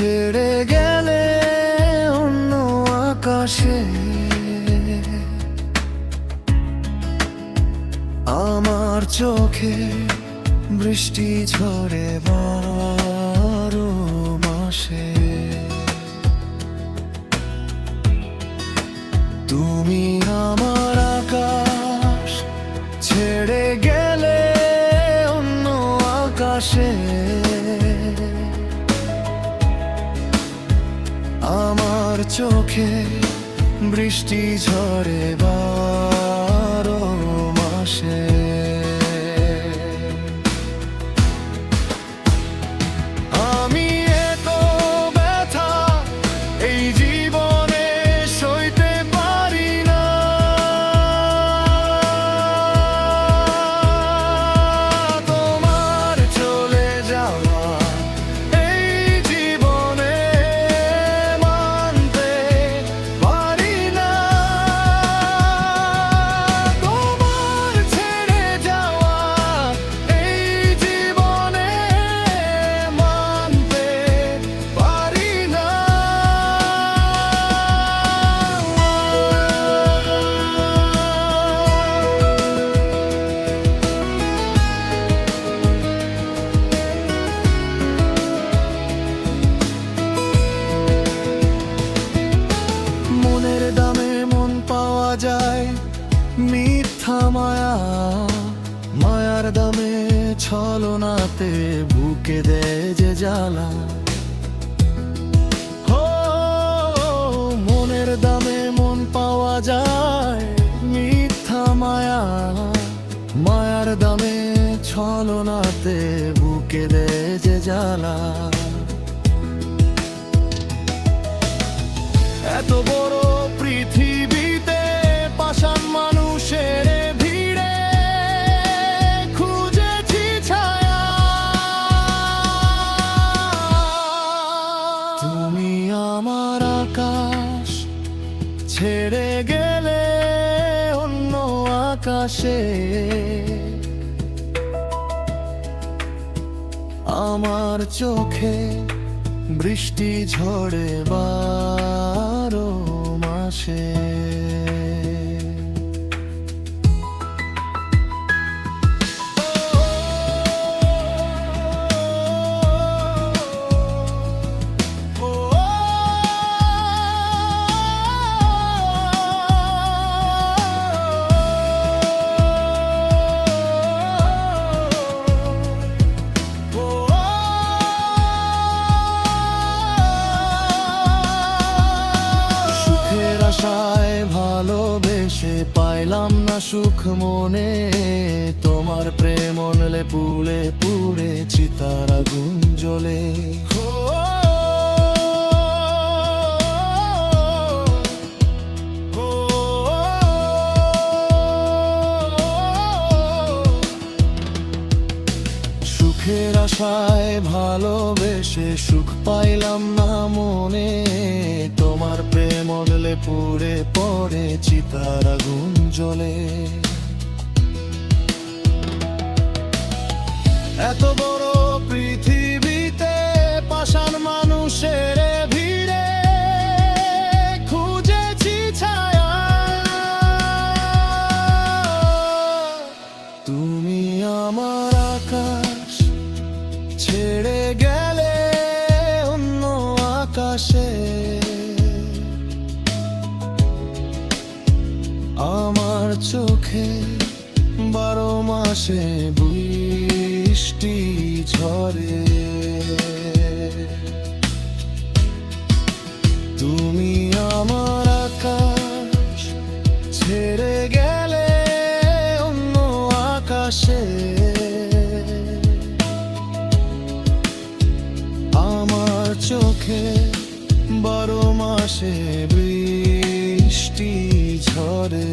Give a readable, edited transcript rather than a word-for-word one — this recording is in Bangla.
ছেড়ে গেলে অন্য আকাশে আমার চোখে বৃষ্টি ঝরে বারো মাসে। তুমি আমার আকাশ ছেড়ে গেলে অন্য আকাশে আমার চোখে বৃষ্টি ঝরে বারো মাসে। আমি এত ব্যথা এই জীবনে সইতে পারি না। তোমার চলে যাওয়া এই জীবনে মানতে পারি না। তোমার ছেড়ে যাওয়া এই জীবনে মানতে পারি না। মনের দামে মন পাওয়া যায় মিথ্যা মায়া, মায়ার দামে ছলনাতে বুকে দেয় যে জ্বালা। ও মনের দামে মন পাওয়া যায় মিথ্যা মায়া, মায়ার দামে ছলনাতে বুকে দেয় যে জ্বালা। এত বড় পৃথিবীতে পাষাণ মানুষের ভিড়ে খুঁজেছি ছায়া। তুমি আমার আকাশ ছেড়ে গেলে অন্য আকাশে আমার চোখে বৃষ্টি ঝরে বারো মাসে। আশায় ভালোবেসে পাইলাম না সুখ মনে, তোমার প্রেম অনলে পুড়ে পুড়ে চিতার আগুন জ্বলে। সুখের আশায় ভালোবেসে সুখ পাইলাম না মনে, তোমার প্রেম অনলে পুড়ে পড়ে চিতার আগুন জ্বলে। এত বড় পৃথিবীতে পাষাণ মানুষের ভিড়ে খুঁজেছি ছায়া। তুমি আমার আকাশ ছেড়ে গেলে অন্য আকাশে আমার চোখে বারো মাসে বৃষ্টি ঝরে। তুমি আমার আকাশ ছেড়ে গেলে অন্য আকাশে আমার চোখে বারো মাসে বৃষ্টি ঝরে।